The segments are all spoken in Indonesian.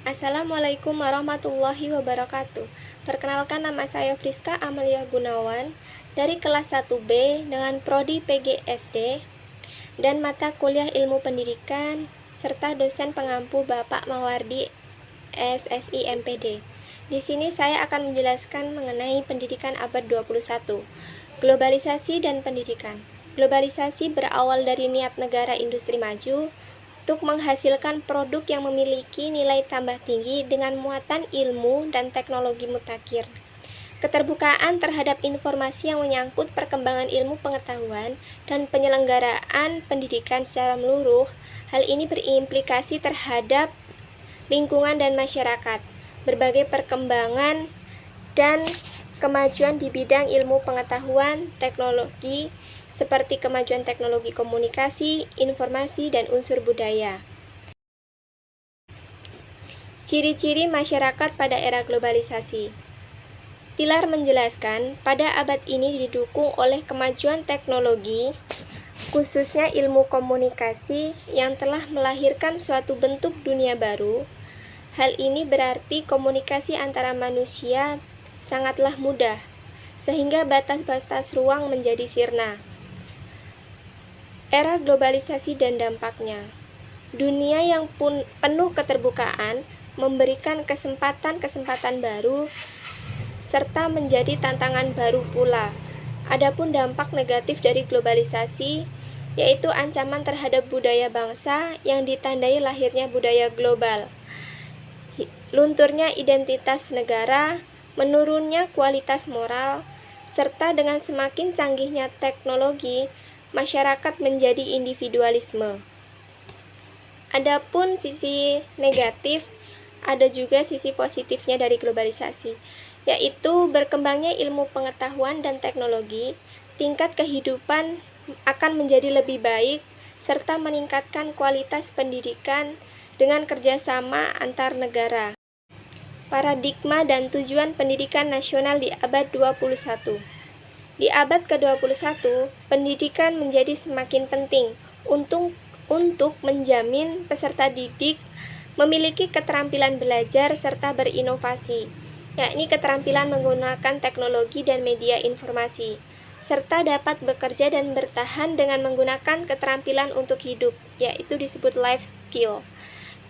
Assalamualaikum warahmatullahi wabarakatuh. Perkenalkan, nama saya Friska Amalia Gunawan dari kelas 1B dengan prodi PGSD dan mata kuliah Ilmu Pendidikan serta dosen pengampu Bapak Mawardi SSI MPD. Di sini saya akan menjelaskan mengenai pendidikan abad 21, globalisasi dan pendidikan. Globalisasi berawal dari niat negara industri maju untuk menghasilkan produk yang memiliki nilai tambah tinggi dengan muatan ilmu dan teknologi mutakhir. Keterbukaan terhadap informasi yang menyangkut perkembangan ilmu pengetahuan dan penyelenggaraan pendidikan secara menyeluruh. Hal ini berimplikasi terhadap lingkungan dan masyarakat. Berbagai perkembangan dan kemajuan di bidang ilmu pengetahuan, teknologi, seperti kemajuan teknologi komunikasi, informasi, dan unsur budaya. Ciri-ciri masyarakat pada era globalisasi. Tilar menjelaskan, pada abad ini didukung oleh kemajuan teknologi, khususnya ilmu komunikasi yang telah melahirkan suatu bentuk dunia baru. Hal ini berarti komunikasi antara manusia sangatlah mudah, sehingga batas-batas ruang menjadi sirna. Era globalisasi dan dampaknya. Dunia yang penuh keterbukaan memberikan kesempatan-kesempatan baru serta menjadi tantangan baru pula. Adapun dampak negatif dari globalisasi yaitu ancaman terhadap budaya bangsa yang ditandai lahirnya budaya global, lunturnya identitas negara, menurunnya kualitas moral, serta dengan semakin canggihnya teknologi, masyarakat menjadi individualisme. Adapun sisi negatif, ada juga sisi positifnya dari globalisasi, yaitu berkembangnya ilmu pengetahuan dan teknologi, tingkat kehidupan akan menjadi lebih baik, serta meningkatkan kualitas pendidikan dengan kerjasama antar negara. Paradigma dan tujuan pendidikan nasional di abad 21. Di abad ke-21, pendidikan menjadi semakin penting untuk menjamin peserta didik memiliki keterampilan belajar serta berinovasi, yakni keterampilan menggunakan teknologi dan media informasi, serta dapat bekerja dan bertahan dengan menggunakan keterampilan untuk hidup, yaitu disebut life skill.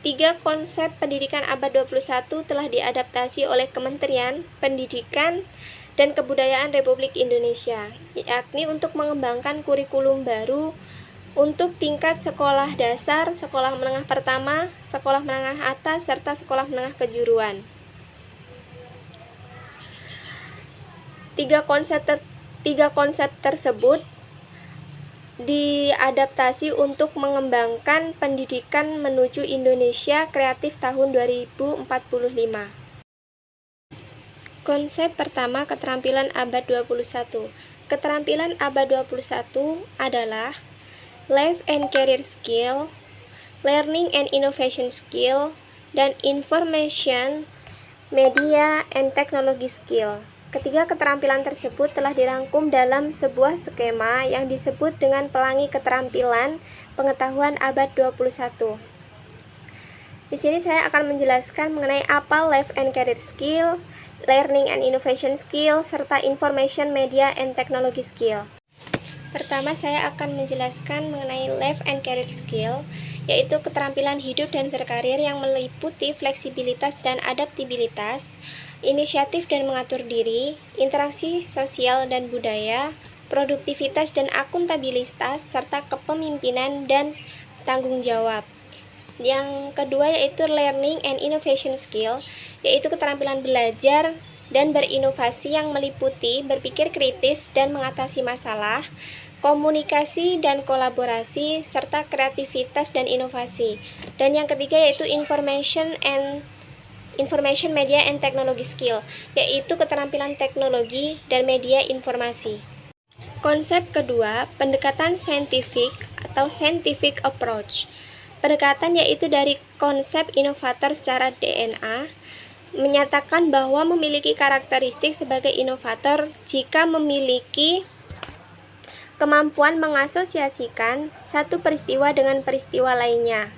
3 konsep pendidikan abad 21 telah diadaptasi oleh Kementerian Pendidikan dan Kebudayaan Republik Indonesia, yakni untuk mengembangkan kurikulum baru untuk tingkat sekolah dasar, sekolah menengah pertama, sekolah menengah atas, serta sekolah menengah kejuruan. 3 konsep tersebut diadaptasi untuk mengembangkan pendidikan menuju Indonesia kreatif tahun 2045. Konsep pertama, keterampilan abad 21. Keterampilan abad 21 adalah life and career skill, learning and innovation skill, dan information, media, and technology skill. Ketiga keterampilan tersebut telah dirangkum dalam sebuah skema yang disebut dengan Pelangi Keterampilan Pengetahuan Abad 21. Di sini saya akan menjelaskan mengenai apa life and career skill, learning and innovation skill, serta information, media, and technology skill. Pertama, saya akan menjelaskan mengenai life and career skill, yaitu keterampilan hidup dan berkarir yang meliputi fleksibilitas dan adaptabilitas, inisiatif dan mengatur diri, interaksi sosial dan budaya, produktivitas dan akuntabilitas, serta kepemimpinan dan tanggung jawab. Yang kedua yaitu learning and innovation skill, yaitu keterampilan belajar dan berinovasi yang meliputi berpikir kritis dan mengatasi masalah, komunikasi dan kolaborasi, serta kreativitas dan inovasi. Dan yang ketiga yaitu information, media, and technology skill, yaitu keterampilan teknologi dan media informasi. Konsep kedua, pendekatan saintifik atau scientific approach. Pendekatan yaitu dari konsep inovator secara DNA, menyatakan bahwa memiliki karakteristik sebagai inovator jika memiliki kemampuan mengasosiasikan satu peristiwa dengan peristiwa lainnya.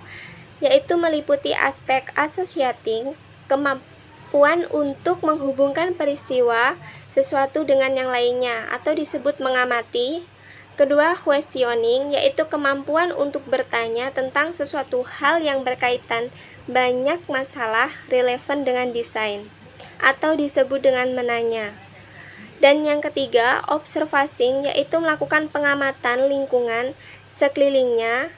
yaitu meliputi aspek associating, kemampuan untuk menghubungkan peristiwa sesuatu dengan yang lainnya atau disebut mengamati. Kedua, questioning, yaitu kemampuan untuk bertanya tentang sesuatu hal yang berkaitan banyak masalah relevan dengan desain atau disebut dengan menanya. Dan yang ketiga, observing, yaitu melakukan pengamatan lingkungan sekelilingnya.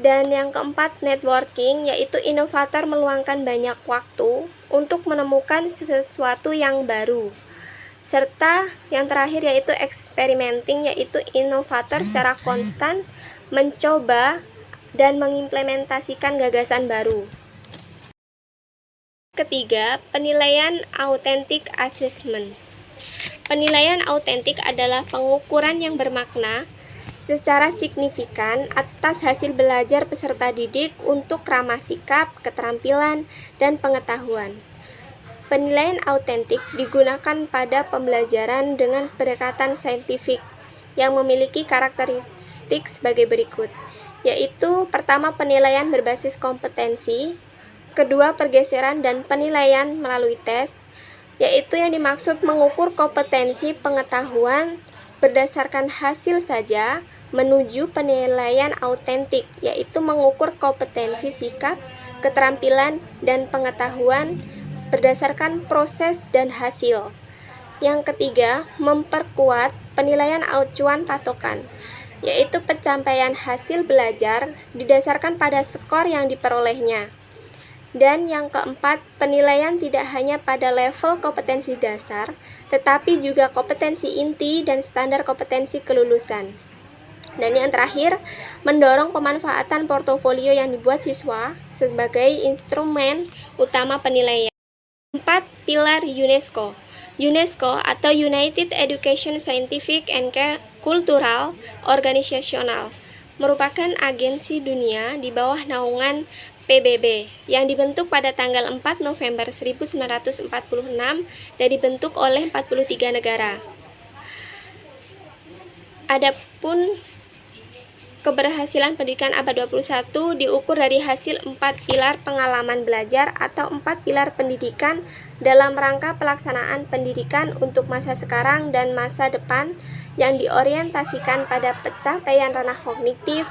Dan yang keempat, networking, yaitu inovator meluangkan banyak waktu untuk menemukan sesuatu yang baru. Serta yang terakhir yaitu experimenting, yaitu inovator secara konstan mencoba dan mengimplementasikan gagasan baru. Ketiga, penilaian authentic assessment. Penilaian autentik adalah pengukuran yang bermakna secara signifikan atas hasil belajar peserta didik untuk ramah sikap, keterampilan, dan pengetahuan. Penilaian autentik digunakan pada pembelajaran dengan pendekatan saintifik yang memiliki karakteristik sebagai berikut, yaitu pertama, penilaian berbasis kompetensi, kedua, pergeseran dan penilaian melalui tes, yaitu yang dimaksud mengukur kompetensi pengetahuan berdasarkan hasil saja, menuju penilaian autentik, yaitu mengukur kompetensi sikap, keterampilan, dan pengetahuan berdasarkan proses dan hasil. Yang ketiga, memperkuat penilaian acuan patokan, yaitu pencapaian hasil belajar didasarkan pada skor yang diperolehnya. Dan yang keempat, penilaian tidak hanya pada level kompetensi dasar, tetapi juga kompetensi inti dan standar kompetensi kelulusan. Dan yang terakhir, mendorong pemanfaatan portofolio yang dibuat siswa sebagai instrumen utama penilaian. 4. Pilar UNESCO. UNESCO atau United Education Scientific and Cultural Organizational merupakan agensi dunia di bawah naungan PBB yang dibentuk pada tanggal 4 November 1946 dan dibentuk oleh 43 negara. Adapun keberhasilan pendidikan abad 21 diukur dari hasil 4 pilar pengalaman belajar atau 4 pilar pendidikan dalam rangka pelaksanaan pendidikan untuk masa sekarang dan masa depan yang diorientasikan pada pencapaian ranah kognitif,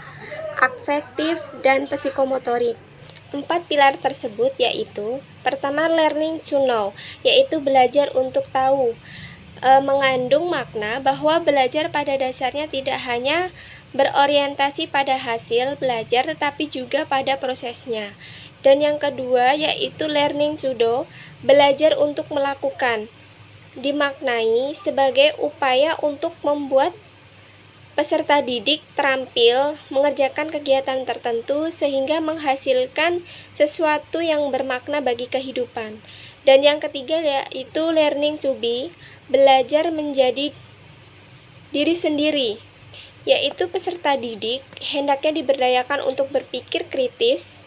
afektif, dan psikomotorik. 4 pilar tersebut yaitu, pertama, learning to know, yaitu belajar untuk tahu, mengandung makna bahwa belajar pada dasarnya tidak hanya berorientasi pada hasil belajar tetapi juga pada prosesnya. Dan yang kedua yaitu learning to do, belajar untuk melakukan, dimaknai sebagai upaya untuk membuat peserta didik terampil mengerjakan kegiatan tertentu sehingga menghasilkan sesuatu yang bermakna bagi kehidupan. Dan yang ketiga yaitu learning to be, belajar menjadi diri sendiri, yaitu peserta didik hendaknya diberdayakan untuk berpikir kritis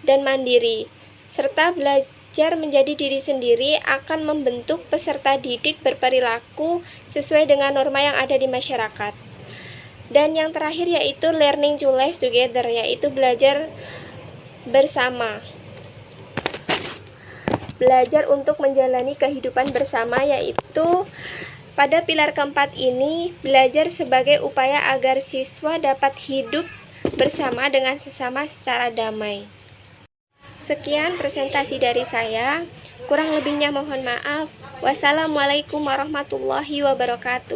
dan mandiri, serta belajar menjadi diri sendiri akan membentuk peserta didik berperilaku sesuai dengan norma yang ada di masyarakat. Dan yang terakhir yaitu learning to live together, yaitu belajar bersama, belajar untuk menjalani kehidupan bersama, yaitu pada pilar keempat ini belajar sebagai upaya agar siswa dapat hidup bersama dengan sesama secara damai. Sekian presentasi dari saya, kurang lebihnya mohon maaf. Wassalamualaikum warahmatullahi wabarakatuh.